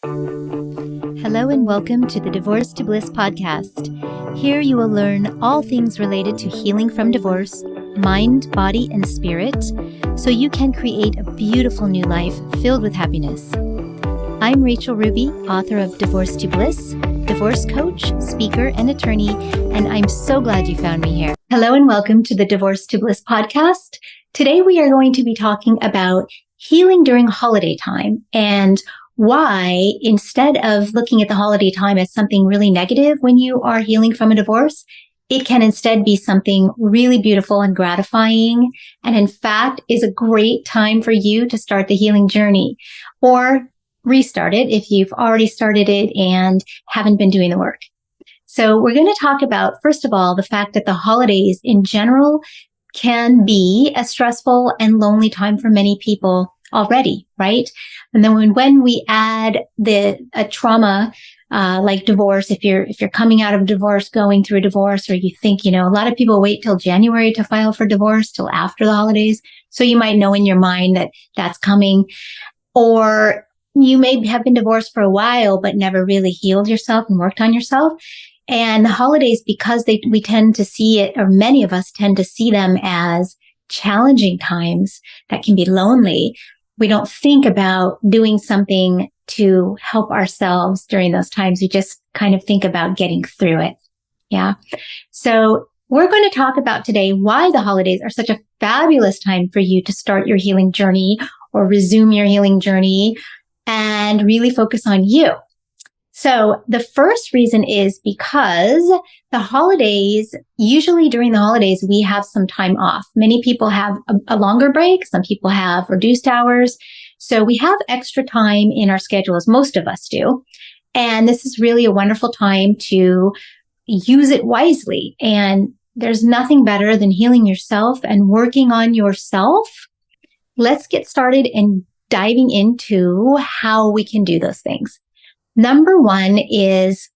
Hello and welcome to the Divorce to Bliss podcast. Here you will learn all things related to healing from divorce, mind, body, and spirit, so you can create a beautiful new life filled with happiness. I'm Rachel Ruby, author of Divorce to Bliss, divorce coach, speaker, and attorney, and I'm so glad you found me here. Hello and welcome to the Divorce to Bliss podcast. Today we are going to be talking about healing during holiday time and why, instead of looking at the holiday time as something really negative when you are healing from a divorce, it can instead be something really beautiful and gratifying, and in fact is a great time for you to start the healing journey or restart it if you've already started it and haven't been doing the work. So we're going to talk about, first of all, the fact that the holidays in general can be a stressful and lonely time for many people already, right? And then when we add a trauma like divorce, if you're coming out of divorce, going through a divorce, or you think, a lot of people wait till January to file for divorce, till after the holidays. So you might know in your mind that that's coming. Or you may have been divorced for a while, but never really healed yourself and worked on yourself. And the holidays, because we tend to see it, or many of us tend to see them as challenging times that can be lonely, we don't think about doing something to help ourselves during those times. We just kind of think about getting through it. Yeah. So we're going to talk about today why the holidays are such a fabulous time for you to start your healing journey or resume your healing journey and really focus on you. So the first reason is because the holidays, usually during the holidays, we have some time off. Many people have a longer break. Some people have reduced hours. So we have extra time in our schedules. Most of us do. And this is really a wonderful time to use it wisely. And there's nothing better than healing yourself and working on yourself. Let's get started in diving into how we can do those things. Number one is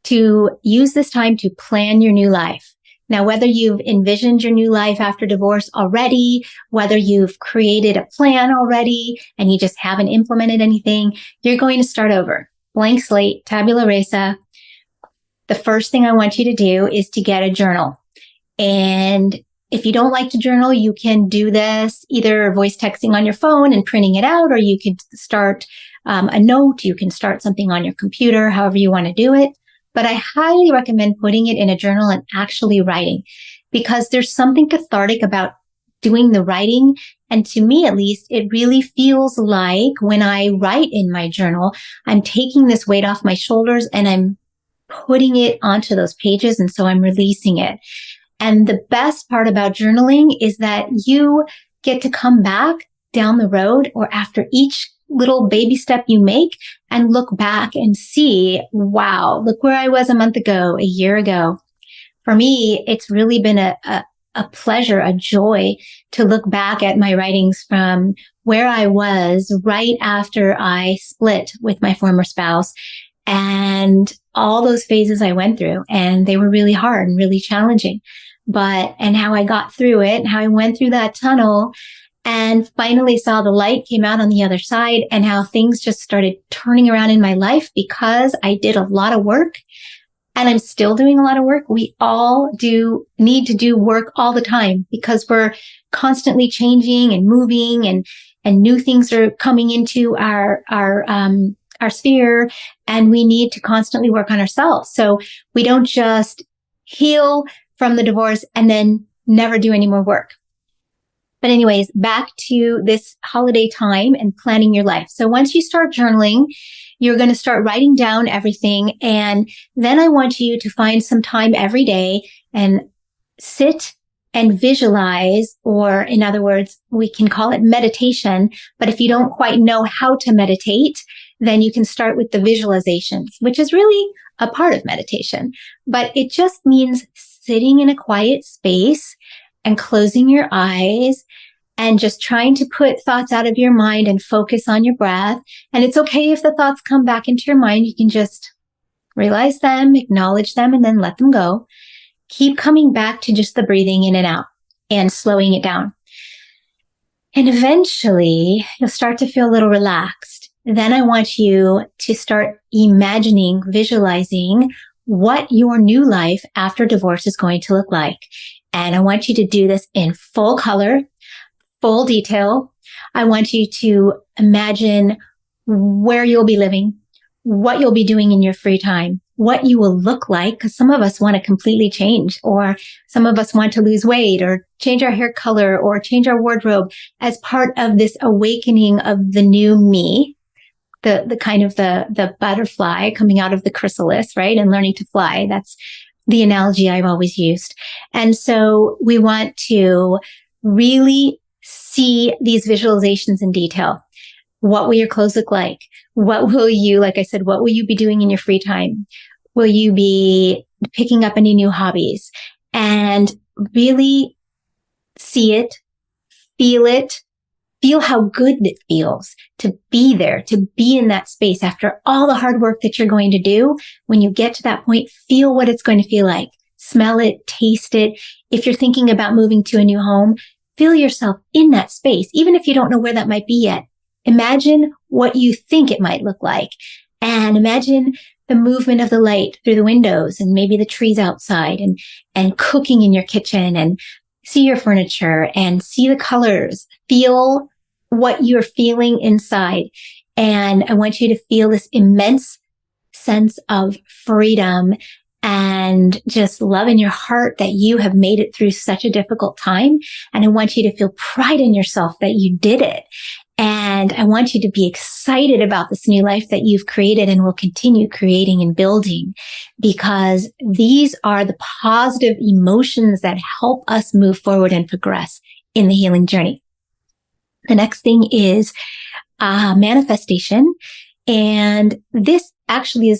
to use this time to plan your new life. Now, whether you've envisioned your new life after divorce already, whether you've created a plan already and you just haven't implemented anything, you're going to start over. Blank slate, tabula rasa. The first thing I want you to do is to get a journal. And if you don't like to journal, you can do this either voice texting on your phone and printing it out, or you could start a note. You can start something on your computer, however you want to do it. But I highly recommend putting it in a journal and actually writing, because there's something cathartic about doing the writing. And to me, at least, it really feels like when I write in my journal, I'm taking this weight off my shoulders and I'm putting it onto those pages. And so I'm releasing it. And the best part about journaling is that you get to come back down the road or after each little baby step you make and look back and see, wow, look where I was a month ago, a year ago. For me, it's really been a pleasure, a joy to look back at my writings from where I was right after I split with my former spouse and all those phases I went through. And they were really hard and really challenging. And how I got through it and how I went through that tunnel and finally saw the light came out on the other side, and how things just started turning around in my life because I did a lot of work and I'm still doing a lot of work. We all need to do work all the time because we're constantly changing and moving and new things are coming into our sphere, and we need to constantly work on ourselves. So we don't just heal from the divorce and then never do any more work. But anyways, back to this holiday time and planning your life. So once you start journaling, you're going to start writing down everything. And then I want you to find some time every day and sit and visualize, or in other words, we can call it meditation. But if you don't quite know how to meditate, then you can start with the visualizations, which is really a part of meditation. But it just means sitting in a quiet space and closing your eyes and just trying to put thoughts out of your mind and focus on your breath. And it's okay if the thoughts come back into your mind. You can just realize them, acknowledge them, and then let them go. Keep coming back to just the breathing in and out and slowing it down. And eventually you'll start to feel a little relaxed. then I want you to start imagining, visualizing what your new life after divorce is going to look like. And I want you to do this in full color, full detail. I want you to imagine where you'll be living, what you'll be doing in your free time, what you will look like, because some of us want to completely change, or some of us want to lose weight or change our hair color or change our wardrobe as part of this awakening of the new me, the kind of the butterfly coming out of the chrysalis, right? And learning to fly. That's the analogy I've always used. And so we want to really see these visualizations in detail. What will your clothes look like? What will you, like I said, what will you be doing in your free time? Will you be picking up any new hobbies? And really see it, feel how good it feels to be there, to be in that space after all the hard work that you're going to do. When you get to that point, feel what it's going to feel like. Smell it, taste it. If you're thinking about moving to a new home, feel yourself in that space, even if you don't know where that might be yet. Imagine what you think it might look like, and imagine the movement of the light through the windows and maybe the trees outside, and cooking in your kitchen, and see your furniture and see the colors, feel what you're feeling inside. And I want you to feel this immense sense of freedom and just love in your heart that you have made it through such a difficult time. And I want you to feel pride in yourself that you did it. And I want you to be excited about this new life that you've created and will continue creating and building, because these are the positive emotions that help us move forward and progress in the healing journey. The next thing is manifestation. And this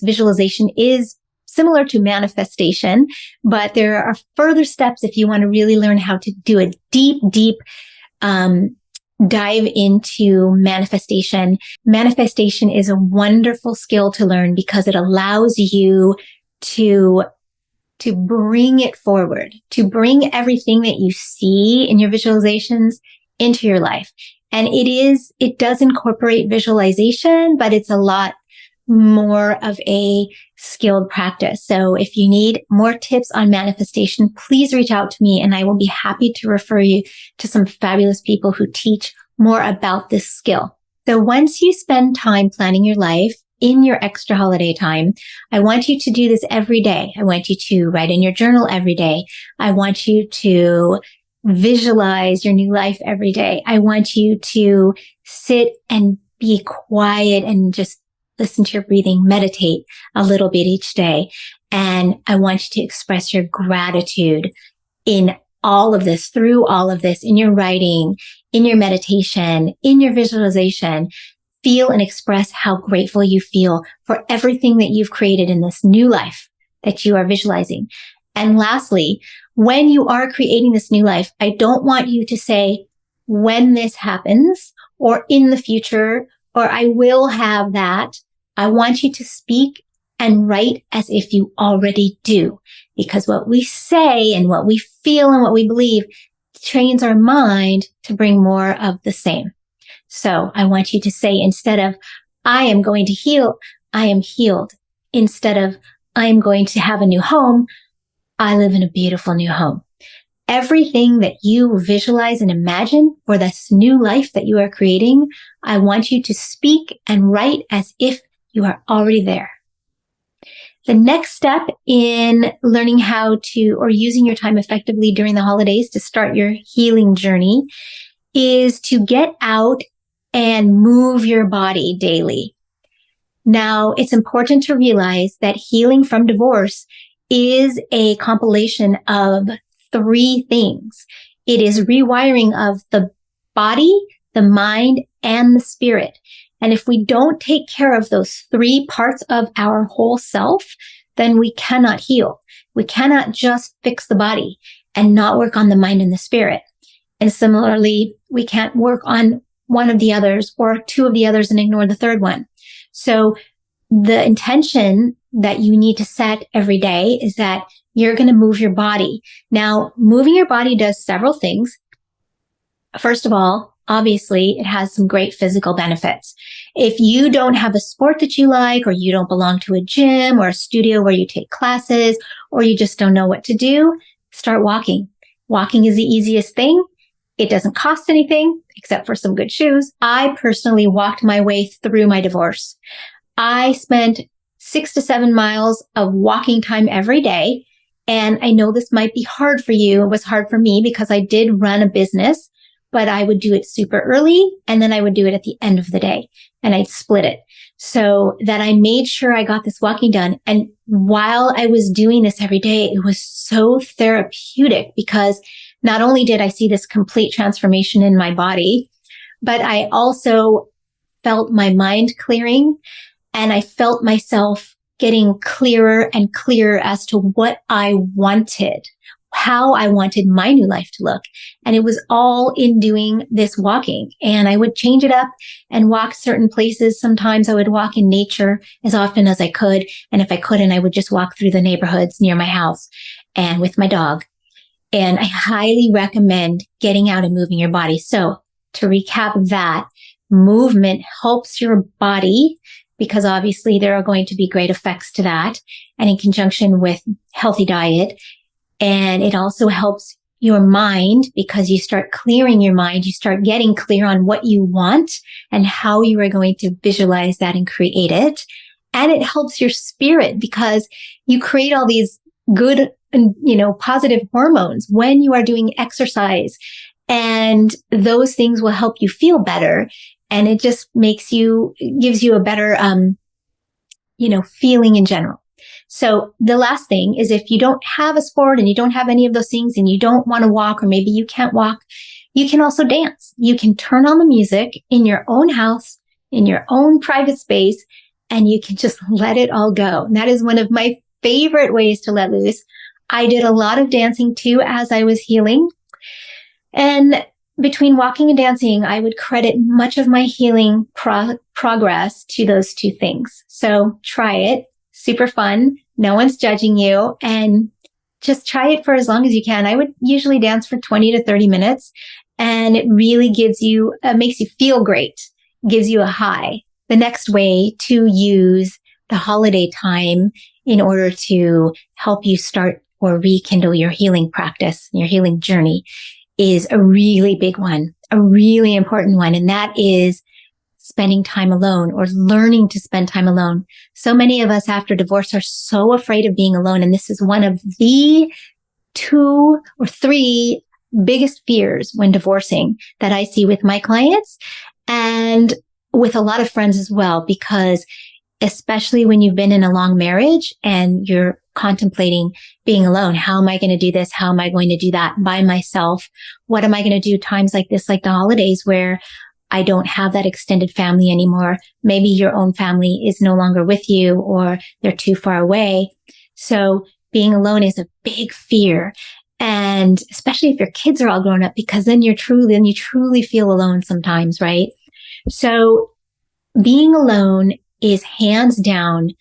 visualization is similar to manifestation, but there are further steps if you want to really learn how to do a deep dive into manifestation. Manifestation is a wonderful skill to learn because it allows you to bring it forward, to bring everything that you see in your visualizations into your life. And it does incorporate visualization, but it's a lot more of a skilled practice. So if you need more tips on manifestation, please reach out to me and I will be happy to refer you to some fabulous people who teach more about this skill. So once you spend time planning your life in your extra holiday time, I want you to do this every day. I want you to write in your journal every day. I want you to visualize your new life every day. I want you to sit and be quiet and just listen to your breathing, meditate a little bit each day. And I want you to express your gratitude in all of this, through all of this, in your writing, in your meditation, in your visualization. Feel and express how grateful you feel for everything that you've created in this new life that you are visualizing. And lastly, when you are creating this new life, I don't want you to say, when this happens, or in the future, or I will have that. I want you to speak and write as if you already do, because what we say and what we feel and what we believe trains our mind to bring more of the same. So I want you to say, instead of I am going to heal, I am healed. Instead of I am going to have a new home, I live in a beautiful new home. Everything that you visualize and imagine for this new life that you are creating, I want you to speak and write as if you are already there. The next step in learning how to, or using your time effectively during the holidays to start your healing journey, is to get out and move your body daily. Now, it's important to realize that healing from divorce is a compilation of 3 things. It is rewiring of the body, the mind, and the spirit. And if we don't take care of those 3 parts of our whole self, then we cannot heal. We cannot just fix the body and not work on the mind and the spirit. And similarly, we can't work on one of the others or 2 of the others and ignore the 3rd one. So the intention that you need to set every day is that you're going to move your body. Now, moving your body does several things. First of all, obviously it has some great physical benefits. If you don't have a sport that you like, or you don't belong to a gym or a studio where you take classes, or you just don't know what to do, start walking. Walking is the easiest thing. It doesn't cost anything except for some good shoes. I personally walked my way through my divorce. I spent 6 to 7 miles of walking time every day. And I know this might be hard for you. It was hard for me because I did run a business, but I would do it super early and then I would do it at the end of the day and I'd split it so that I made sure I got this walking done. And while I was doing this every day, it was so therapeutic because not only did I see this complete transformation in my body, but I also felt my mind clearing and I felt myself getting clearer and clearer as to what I wanted, how I wanted my new life to look. And it was all in doing this walking. And I would change it up and walk certain places. Sometimes I would walk in nature as often as I could. And if I couldn't, I would just walk through the neighborhoods near my house and with my dog. And I highly recommend getting out and moving your body. So to recap that, movement helps your body because obviously there are going to be great effects to that and in conjunction with healthy diet. And it also helps your mind because you start clearing your mind. You start getting clear on what you want and how you are going to visualize that and create it. And it helps your spirit because you create all these good and, positive hormones when you are doing exercise. And those things will help you feel better. And it just gives you a better, feeling in general. So the last thing is if you don't have a sport and you don't have any of those things and you don't want to walk, or maybe you can't walk, you can also dance. You can turn on the music in your own house, in your own private space, and you can just let it all go. And that is one of my favorite ways to let loose. I did a lot of dancing too as I was healing. And between walking and dancing, I would credit much of my healing progress to those two things. So try it. Super fun. No one's judging you. And just try it for as long as you can. I would usually dance for 20 to 30 minutes. And it really makes you feel great. Gives you a high. The next way to use the holiday time in order to help you start or rekindle your healing practice, your healing journey, is a really big one, a really important one. And that is spending time alone or learning to spend time alone. So many of us after divorce are so afraid of being alone. And this is one of the 2 or 3 biggest fears when divorcing that I see with my clients and with a lot of friends as well, because especially when you've been in a long marriage and you're contemplating being alone. How am I going to do this? How am I going to do that by myself? What am I going to do times like this, like the holidays where I don't have that extended family anymore? Maybe your own family is no longer with you or they're too far away. So being alone is a big fear. And especially if your kids are all grown up, because then you truly feel alone sometimes, right? So being alone is hands down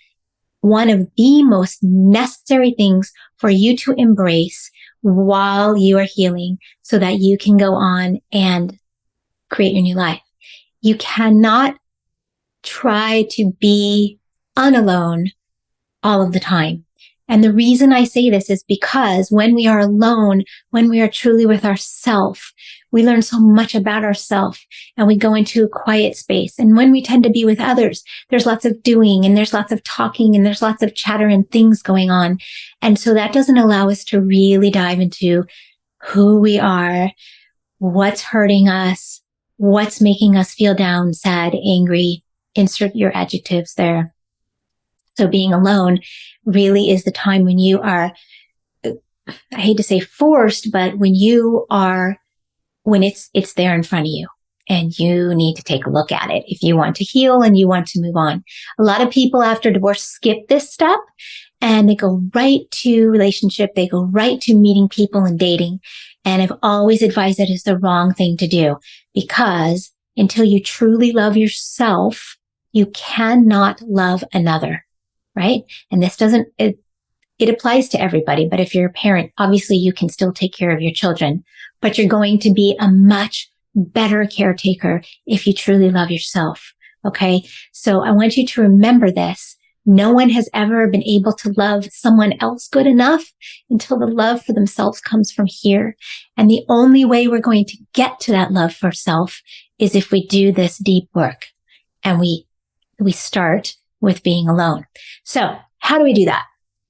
one of the most necessary things for you to embrace while you are healing so that you can go on and create your new life. You cannot try to be unalone all of the time. And the reason I say this is because when we are alone, when we are truly with ourself, we learn so much about ourself and we go into a quiet space. And when we tend to be with others, there's lots of doing and there's lots of talking and there's lots of chatter and things going on. And so that doesn't allow us to really dive into who we are, what's hurting us, what's making us feel down, sad, angry, insert your adjectives there. So being alone really is the time when you are, I hate to say forced, but when it's there in front of you and you need to take a look at it if you want to heal and you want to move on. A lot of people after divorce skip this step and they go right to relationship. They go right to meeting people and dating. And I've always advised that it's the wrong thing to do because until you truly love yourself, you cannot love another. Right? And this it applies to everybody. But if you're a parent, obviously you can still take care of your children, but you're going to be a much better caretaker if you truly love yourself. Okay. So I want you to remember this. No one has ever been able to love someone else good enough until the love for themselves comes from here. And the only way we're going to get to that love for self is if we do this deep work. And we start with being alone. So how do we do that?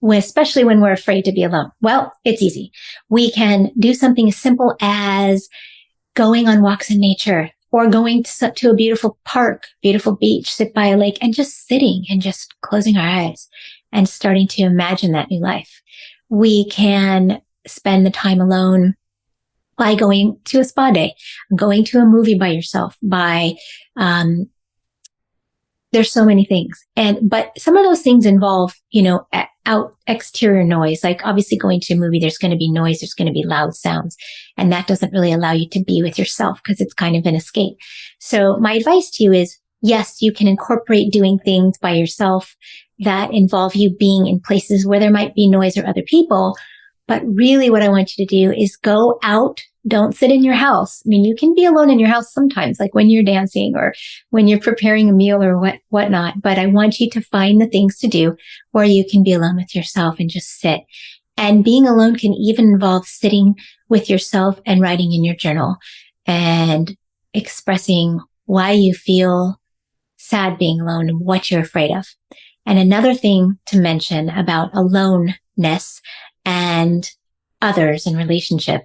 Especially when we're afraid to be alone. Well, it's easy. We can do something as simple as going on walks in nature, or going to a beautiful park, beautiful beach, sit by a lake, and just sitting and just closing our eyes and starting to imagine that new life. We can spend the time alone by going to a spa day, going to a movie by yourself, there's so many things. But some of those things involve, out exterior noise. Like obviously going to a movie, there's going to be noise, there's going to be loud sounds. And that doesn't really allow you to be with yourself because it's kind of an escape. So my advice to you is, yes, you can incorporate doing things by yourself that involve you being in places where there might be noise or other people. But really what I want you to do is go out. Don't sit in your house. I mean, you can be alone in your house sometimes, like when you're dancing or when you're preparing a meal or whatnot. But I want you to find the things to do where you can be alone with yourself and just sit. And being alone can even involve sitting with yourself and writing in your journal and expressing why you feel sad being alone and what you're afraid of. And another thing to mention about aloneness and others in relationship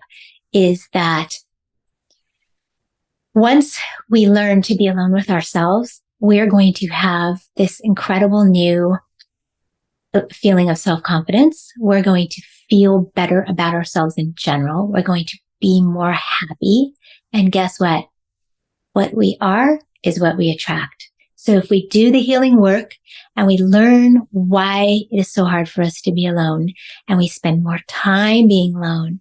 is that once we learn to be alone with ourselves, we're going to have this incredible new feeling of self-confidence. We're going to feel better about ourselves in general. We're going to be more happy. And guess what? What we are is what we attract. So if we do the healing work and we learn why it is so hard for us to be alone and we spend more time being alone,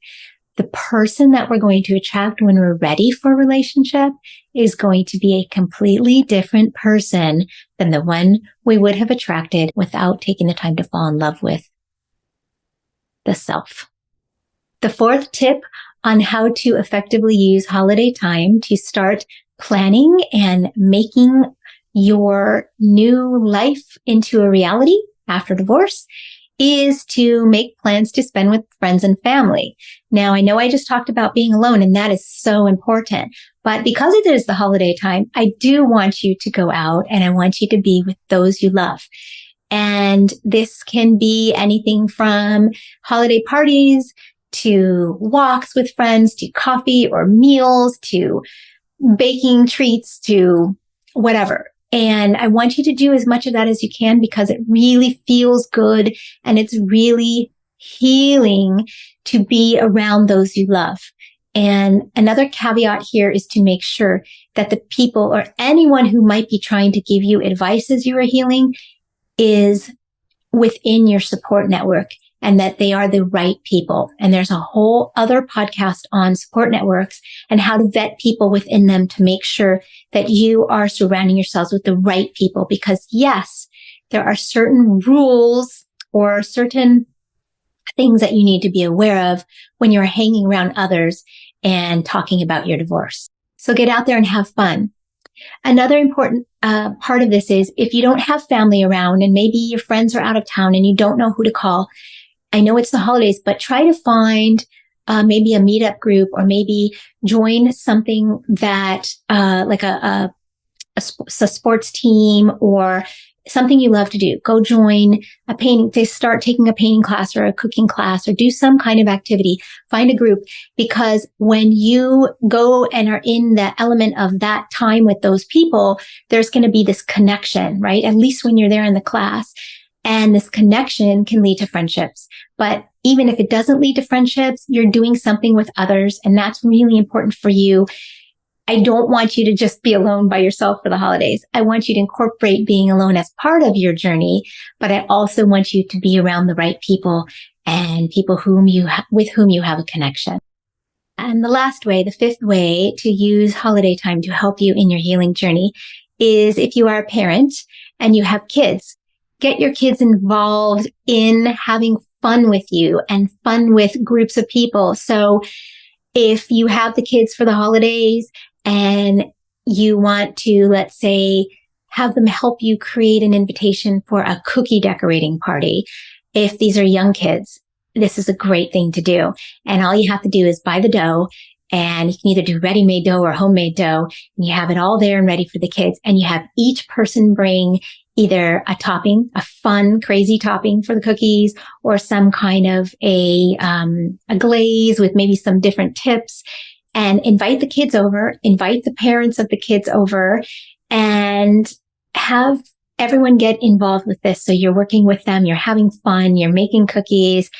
the person that we're going to attract when we're ready for a relationship is going to be a completely different person than the one we would have attracted without taking the time to fall in love with the self. The fourth tip on how to effectively use holiday time to start planning and making your new life into a reality after divorce is to make plans to spend with friends and family. Now, I know I just talked about being alone, and that is so important. But because it is the holiday time, I do want you to go out and I want you to be with those you love. And this can be anything from holiday parties to walks with friends, to coffee or meals, to baking treats, to whatever. And I want you to do as much of that as you can because it really feels good and it's really healing to be around those you love. And another caveat here is to make sure that the people or anyone who might be trying to give you advice as you are healing is within your support network and that they are the right people. And there's a whole other podcast on support networks and how to vet people within them to make sure that you are surrounding yourselves with the right people. Because yes, there are certain rules or certain things that you need to be aware of when you're hanging around others and talking about your divorce. So get out there and have fun. Another important part of this is if you don't have family around and maybe your friends are out of town and you don't know who to call, I know it's the holidays, but try to find maybe a meetup group or maybe join something that like a sports team or something you love to do. Go join a painting, to start taking a painting class or a cooking class or do some kind of activity. Find a group, because when you go and are in the element of that time with those people, there's going to be this connection, right? At least when you're there in the class. And this connection can lead to friendships. But even if it doesn't lead to friendships, you're doing something with others. And that's really important for you. I don't want you to just be alone by yourself for the holidays. I want you to incorporate being alone as part of your journey, but I also want you to be around the right people and people with whom you have a connection. And the last way, the fifth way to use holiday time to help you in your healing journey is if you are a parent and you have kids, get your kids involved in having fun with you and fun with groups of people. So if you have the kids for the holidays and you want to, let's say, have them help you create an invitation for a cookie decorating party. If these are young kids, this is a great thing to do. And all you have to do is buy the dough, and you can either do ready-made dough or homemade dough, and you have it all there and ready for the kids. And you have each person bring either a topping, a fun, crazy topping for the cookies, or some kind of a glaze with maybe some different tips, and invite the kids over, invite the parents of the kids over, and have everyone get involved with this. So you're working with them, you're having fun, you're making cookies.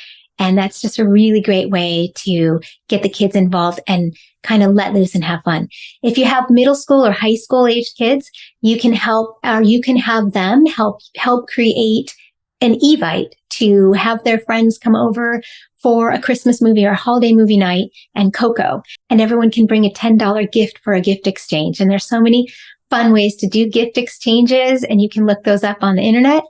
And that's just a really great way to get the kids involved and kind of let loose and have fun. If you have middle school or high school age kids, you can have them help create an Evite to have their friends come over for a Christmas movie or a holiday movie night and cocoa. And everyone can bring a $10 gift for a gift exchange. And there's so many fun ways to do gift exchanges, and you can look those up on the internet.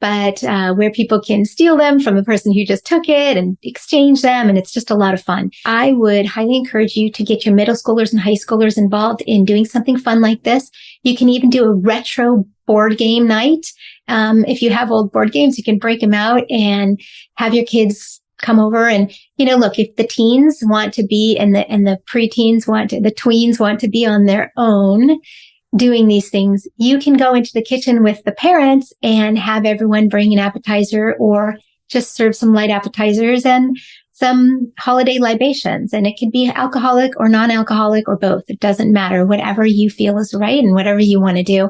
But where people can steal them from the person who just took it and exchange them. And it's just a lot of fun. I would highly encourage you to get your middle schoolers and high schoolers involved in doing something fun like this. You can even do a retro board game night. If you have old board games, you can break them out and have your kids come over. And, look, if the teens want to be and the preteens the tweens want to be on their own doing these things, you can go into the kitchen with the parents and have everyone bring an appetizer, or just serve some light appetizers and some holiday libations. And it can be alcoholic or non-alcoholic or both. It doesn't matter, whatever you feel is right and whatever you want to do.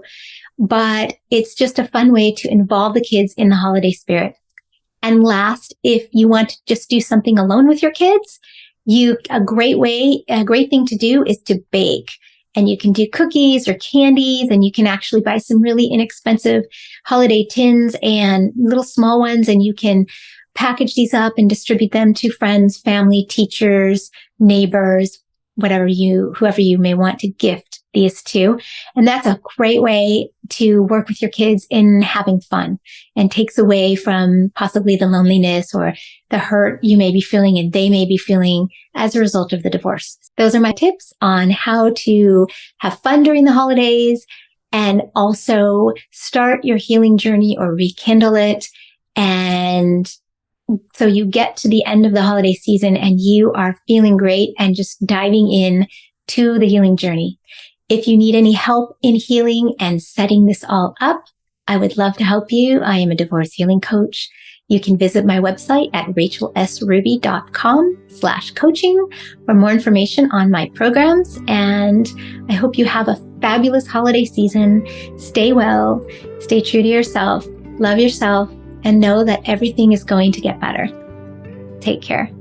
But it's just a fun way to involve the kids in the holiday spirit. And last, if you want to just do something alone with your kids, a great thing to do is to bake. And you can do cookies or candies, and you can actually buy some really inexpensive holiday tins and little small ones, and you can package these up and distribute them to friends, family, teachers, neighbors, whoever you may want to gift these to. And that's a great way to work with your kids in having fun, and takes away from possibly the loneliness or the hurt you may be feeling and they may be feeling as a result of the divorce. Those are my tips on how to have fun during the holidays and also start your healing journey or rekindle it. And so you get to the end of the holiday season and you are feeling great and just diving in to the healing journey. If you need any help in healing and setting this all up, I would love to help you. I am a divorce healing coach. You can visit my website at rachelsruby.com/coaching for more information on my programs. And I hope you have a fabulous holiday season. Stay well, stay true to yourself, love yourself, and know that everything is going to get better. Take care.